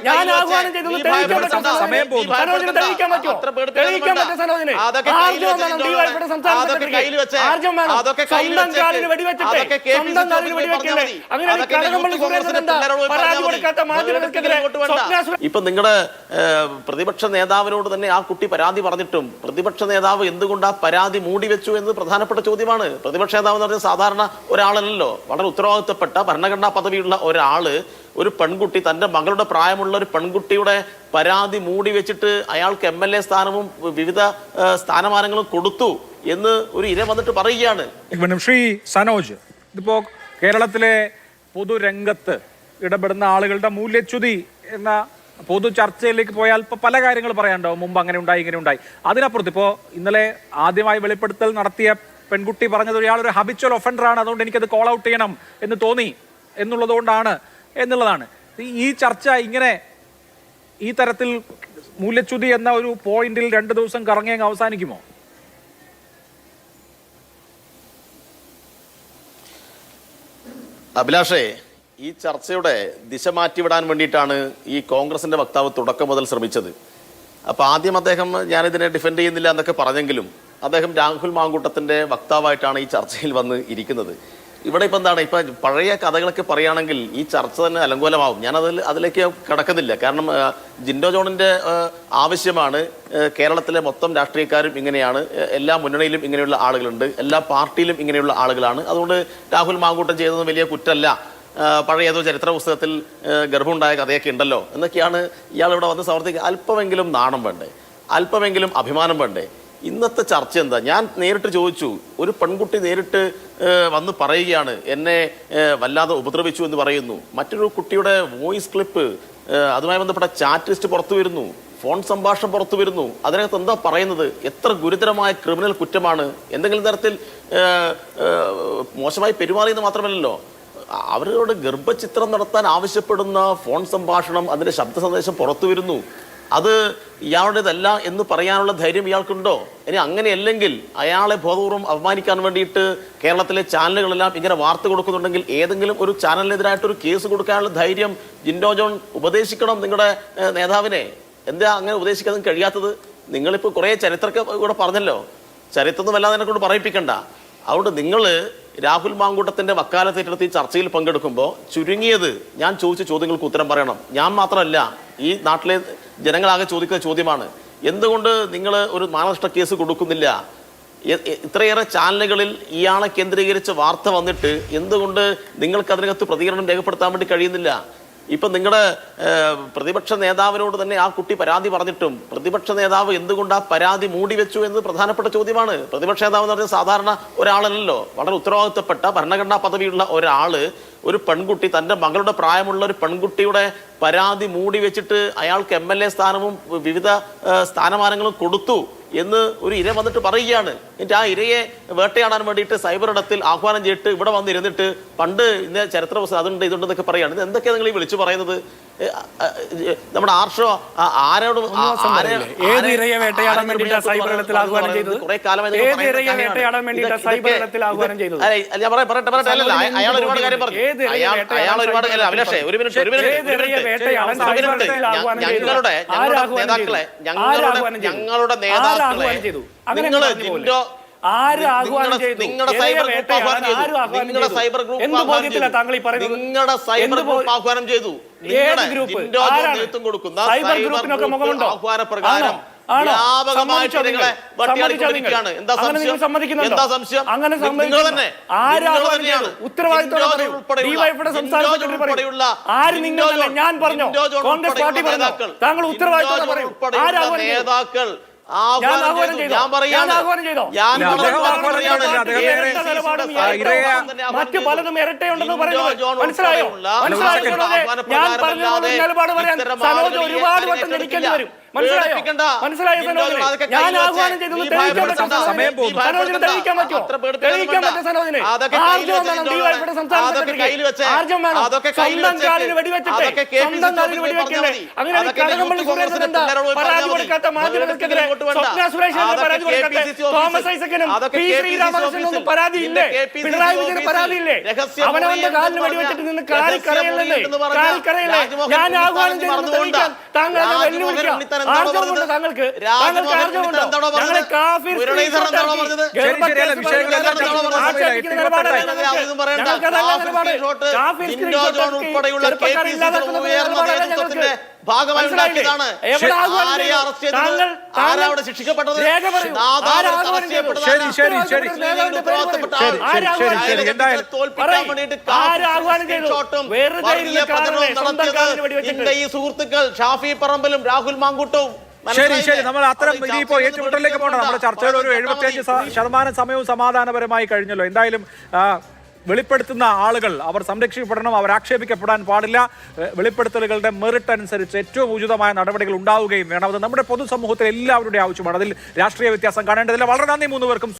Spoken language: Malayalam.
ഞാൻ ആഹ്വാനം ചെയ്തത് ഇപ്പൊ നിങ്ങളുടെ പ്രതിപക്ഷ നേതാവിനോട് തന്നെ ആ കുട്ടി പരാതി പറഞ്ഞിട്ടും പ്രതിപക്ഷ നേതാവ് എന്തുകൊണ്ട് ആ പരാതി മൂടി വെച്ചു എന്ന് പ്രധാനപ്പെട്ട ചോദ്യമാണ്. പ്രതിപക്ഷ നേതാവ് എന്ന് പറഞ്ഞാൽ സാധാരണ ഒരാളല്ലല്ലോ, വളരെ ഉത്തരവാദിത്തപ്പെട്ട ഭരണഘടനാ പദവിയുള്ള ഒരാള്, ഒരു പെൺകുട്ടി, തന്റെ മകളുടെ പ്രായമുള്ള ഒരു പെൺകുട്ടിയുടെ പരാതി മൂടി വെച്ചിട്ട് അയാൾക്ക് MLA സ്ഥാനവും വിവിധ സ്ഥാനമാനങ്ങളും കൊടുത്തു എന്ന് ഒരു ഇര വന്നിട്ട് പറയുകയാണ്. ശ്രീ സനോജ്, ഇതിപ്പോ കേരളത്തിലെ പൊതുരംഗത്ത് ഇടപെടുന്ന ആളുകളുടെ മൂല്യച്യുതി എന്ന പൊതു ചർച്ചയിലേക്ക് പോയാൽ ഇപ്പൊ പല കാര്യങ്ങൾ പറയാനുണ്ടാവും. മുമ്പ് അങ്ങനെ ഉണ്ടായി, ഇങ്ങനെ ഉണ്ടായി. അതിനപ്പുറത്ത് ഇപ്പോ ഇന്നലെ ആദ്യമായി വെളിപ്പെടുത്തൽ നടത്തിയ പെൺകുട്ടി പറഞ്ഞത് ഇയാളൊരു ഹബിച്വൽ ഒഫൻഡറാണ്, അതുകൊണ്ട് എനിക്കത് കോൾ ഔട്ട് ചെയ്യണം എന്ന് തോന്നി എന്നുള്ളതുകൊണ്ടാണ് എന്നുള്ളതാണ്. ഈ ചർച്ച ഇങ്ങനെ ഈ തരത്തിൽ മൂല്യച്യുതി എന്ന ഒരു പോയിന്റിൽ 2 ദിവസം കറങ്ങി അവസാനിക്കുമോ? അഭിലാഷേ, ഈ ചർച്ചയുടെ ദിശ മാറ്റിവിടാൻ വേണ്ടിയിട്ടാണ് ഈ കോൺഗ്രസിന്റെ വക്താവ് തുടക്കം മുതൽ ശ്രമിച്ചത്. അപ്പൊ ആദ്യം അദ്ദേഹം ഞാനിതിനെ ഡിഫെൻഡ് ചെയ്യുന്നില്ല എന്നൊക്കെ പറഞ്ഞെങ്കിലും അദ്ദേഹം രാഹുൽ മാങ്കൂട്ടത്തിന്റെ വക്താവായിട്ടാണ് ഈ ചർച്ചയിൽ വന്ന് ഇരിക്കുന്നത്. ഇവിടെ ഇപ്പം എന്താണ്, ഇപ്പം പഴയ കഥകളൊക്കെ പറയുകയാണെങ്കിൽ ഈ ചർച്ച തന്നെ അലങ്കോലമാവും. ഞാൻ അതിലേക്ക് കടക്കുന്നില്ല. കാരണം ജിൻഡോ ജോണിന്റെ ആവശ്യമാണ് കേരളത്തിലെ മൊത്തം രാഷ്ട്രീയക്കാരും ഇങ്ങനെയാണ്, എല്ലാ മുന്നണിയിലും ഇങ്ങനെയുള്ള ആളുകളുണ്ട്, എല്ലാ പാർട്ടിയിലും ഇങ്ങനെയുള്ള ആളുകളാണ്, അതുകൊണ്ട് രാഹുൽ മാങ്കൂട്ടം ചെയ്തതൊന്നും വലിയ കുറ്റമല്ല, പഴയ ഏതോ ചരിത്ര പുസ്തകത്തിൽ ഗർഭമുണ്ടായ കഥയൊക്കെ ഉണ്ടല്ലോ എന്നൊക്കെയാണ് ഇയാൾ ഇവിടെ വന്ന് സമർത്ഥിക്കുക. അല്പമെങ്കിലും നാണം വേണ്ടേ, അല്പമെങ്കിലും അഭിമാനം വേണ്ടേ? ഇന്നത്തെ ചർച്ച എന്താ? ഞാൻ നേരിട്ട് ചോദിച്ചു, ഒരു പെൺകുട്ടി നേരിട്ട് വന്ന് പറയുകയാണ് എന്നെ വല്ലാതെ ഉപദ്രവിച്ചു എന്ന് പറയുന്നു. മറ്റൊരു കുട്ടിയുടെ വോയിസ് ക്ലിപ്പ്, അതുമായി ബന്ധപ്പെട്ട ചാറ്റ് ലിസ്റ്റ് പുറത്തു വരുന്നു, ഫോൺ സംഭാഷണം പുറത്തു വരുന്നു. അതിനകത്ത് എന്താ പറയുന്നത്? എത്ര ഗുരുതരമായ ക്രിമിനൽ കുറ്റമാണ്. എന്തെങ്കിലും തരത്തിൽ മോശമായി പെരുമാറിയെന്ന് മാത്രമല്ലല്ലോ, അവരോട് ഗർഭചിത്രം നടത്താൻ ആവശ്യപ്പെടുന്ന ഫോൺ സംഭാഷണം, അതിന്റെ ശബ്ദ സന്ദേശം പുറത്തു വരുന്നു. അത് ഇയാളുടേതല്ല എന്ന് പറയാനുള്ള ധൈര്യം ഇയാൾക്കുണ്ടോ? ഇനി അങ്ങനെയല്ലെങ്കിൽ അയാളെ ബോധപൂർവ്വം അപമാനിക്കാൻ വേണ്ടിയിട്ട് കേരളത്തിലെ ചാനലുകളെല്ലാം ഇങ്ങനെ വാർത്ത കൊടുക്കുന്നുണ്ടെങ്കിൽ ഏതെങ്കിലും ഒരു ചാനലിനെതിരായിട്ടൊരു കേസ് കൊടുക്കാനുള്ള ധൈര്യം ജിൻഡോ ജോൺ ഉപദേശിക്കണം നിങ്ങളുടെ നേതാവിനെ. എന്താ അങ്ങനെ ഉപദേശിക്കാൻ കഴിയാത്തത്? നിങ്ങളിപ്പോൾ കുറേ ചരിത്രമൊക്കെ ഇവിടെ പറഞ്ഞല്ലോ, ചരിത്രമൊന്നും വല്ലാതെ എന്നെ കൊണ്ട് പറയിപ്പിക്കണ്ട. അതുകൊണ്ട് നിങ്ങൾ രാഹുൽ മാങ്കൂട്ടത്തിന്റെ വക്കാലത്തേറ്റെടുത്ത് ഈ ചർച്ചയിൽ പങ്കെടുക്കുമ്പോൾ ചുരുങ്ങിയത് ഞാൻ ചോദിച്ച ചോദ്യങ്ങൾക്ക് ഉത്തരം പറയണം. ഞാൻ മാത്രമല്ല, ഈ നാട്ടിലെ ജനങ്ങളാകെ ചോദിക്കുന്ന ചോദ്യമാണ്, എന്തുകൊണ്ട് നിങ്ങൾ ഒരു മാനനഷ്ട കേസ് കൊടുക്കുന്നില്ല? ഇത്രയേറെ ചാനലുകളിൽ ഇയാളെ കേന്ദ്രീകരിച്ച് വാർത്ത വന്നിട്ട് എന്തുകൊണ്ട് നിങ്ങൾക്ക് അതിനകത്ത് പ്രതികരണം രേഖപ്പെടുത്താൻ വേണ്ടി കഴിയുന്നില്ല? ഇപ്പം നിങ്ങളുടെ പ്രതിപക്ഷ നേതാവിനോട് തന്നെ ആ കുട്ടി പരാതി പറഞ്ഞിട്ടും പ്രതിപക്ഷ നേതാവ് എന്തുകൊണ്ട് ആ പരാതി മൂടി വെച്ചു എന്ന് പ്രധാനപ്പെട്ട ചോദ്യമാണ്. പ്രതിപക്ഷ നേതാവ് എന്ന് പറഞ്ഞാൽ സാധാരണ ഒരാളല്ലല്ലോ, വളരെ ഉത്തരവാദിത്തപ്പെട്ട ഭരണഘടനാ പദവിയുള്ള ഒരാള്, ഒരു പെൺകുട്ടി, തന്റെ മകളുടെ പ്രായമുള്ള ഒരു പെൺകുട്ടിയുടെ പരാതി മൂടി വെച്ചിട്ട് അയാൾക്ക് MLA സ്ഥാനവും വിവിധ സ്ഥാനമാനങ്ങളും കൊടുത്തു എന്ന് ഒരു ഇര വന്നിട്ട് പറയുകയാണ്. എന്നിട്ട് ആ ഇരയെ വേട്ടയാടാൻ വേണ്ടിയിട്ട് സൈബർ ഇടത്തിൽ ആഹ്വാനം ചെയ്തിട്ട് ഇവിടെ വന്നിരുന്നിട്ട് പണ്ട് ഇന്ന ചരിത്ര പുസ്തകം അതുണ്ട് ഇതുണ്ടെന്നൊക്കെ പറയുകയാണ്. ഇത് എന്തൊക്കെയാണ് നിങ്ങൾ ഈ വിളിച്ചു പറയുന്നത്? നമ്മുടെ ആർഷോ ആരോട് കുറെ കാലമായി അയാൾ ഒരുപാട് കാര്യം പറഞ്ഞു. അയാൾ ഒരുപാട് അഭിലാഷേ, ഒരു മിനിറ്റ് ഞങ്ങളുടെ നേതാക്കളെ നിങ്ങള് ജിൻഡോ നിങ്ങളുടെ സൈബർ ഗ്രൂപ്പ് ആഹ്വാനം ചെയ്തു. നേതൃത്വം കൊടുക്കുന്ന ആഹ്വാന പ്രകാരം വ്യാപകമായിട്ട് നിങ്ങളെ വട്ടിയാടിക്കൊണ്ടിരിക്കുകയാണ്. എന്താ സംശയം? നിങ്ങൾ തന്നെ നേതാക്കൾ മറ്റു പലതും ഇരട്ടയുണ്ടെന്ന് പറയുന്നത് മനസ്സിലായോ? ഒരുപാട് വട്ടം ജനിക്കേണ്ടി വരും. മനസ്സിലായോ? മനസ്സിലായോ സനോജിന്? ഞാൻ ആഹ്വാനം ചെയ്തത് തെളിയിക്കാൻ പറ്റുമോ? സമയം പോകുന്നു. സനോജിന് തെളിയിക്കാൻ പറ്റുമോ? തെളിയിക്കാൻ പറ്റും സനോജിന്. ആർജവം വേണം ഡിവൈഎഫ്ഐയുടെ സംസ്ഥാന സെക്രട്ടറിക്ക്. ആർജവം വേണം. സ്വന്തം കാലിന് വെടിവെച്ചിട്ട് സ്വന്തം കാലിന് വെടിവെക്കില്ലേ? അങ്ങനെ കടകംപള്ളി സുരേന്ദ്രൻ എന്താ പരാതി കൊടുക്കാത്ത മാധ്യമങ്ങൾക്കെതിരെ? സ്വപ്ന സുരേഷിന് പരാതി കൊടുക്കാത്ത തോമസ് ഐസക്കിനും പി ശ്രീരാമകൃഷ്ണനൊന്നും പരാതിയില്ലേ? പിണറായി വിജയന് പരാതിയില്ലേ? അവനവന്റെ കാലിന് വെടിവെച്ചിട്ട് നിന്ന് കാലിക്കറയല്ലേ? കാലിക്കറയല്ലേ? ഞാൻ ആഹ്വാനം ചെയ്തത് തെളിയിക്കാൻ താങ്കൾ എന്നെ വെല്ലുവിളിക്കുക. ആർജവമുണ്ട് താങ്കൾക്ക്? താങ്കൾക്ക് ആർജവമുണ്ടോ? ഞങ്ങളെ കാഫിർ ഈ സുഹൃത്തുക്കൾ ഷാഫി പറമ്പിലും രാഹുൽ മാങ്കൂട്ടവും. ശരി നമ്മൾ അത്തരം ഇനിയിപ്പോ ഏറ്റുമുട്ടലിലേക്ക് പോകണം. നമ്മുടെ ചർച്ചയുടെ ഒരു 75% സമയവും സമാധാനപരമായി കഴിഞ്ഞല്ലോ. എന്തായാലും വെളിപ്പെടുത്തുന്ന ആളുകൾ അവർ സംരക്ഷിക്കപ്പെടണം, അവർ ആക്ഷേപിക്കപ്പെടാൻ പാടില്ല. വെളിപ്പെടുത്തലുകളുടെ മെറിറ്റ് അനുസരിച്ച് ഏറ്റവും ഉചിതമായ നടപടികൾ ഉണ്ടാവുകയും വേണം. അത് നമ്മുടെ പൊതുസമൂഹത്തിൽ എല്ലാവരുടെയും ആവശ്യമാണ്. അതിൽ രാഷ്ട്രീയ വ്യത്യാസം കാണേണ്ടതില്ല. വളരെ നന്ദി മൂന്നുപേർക്കും.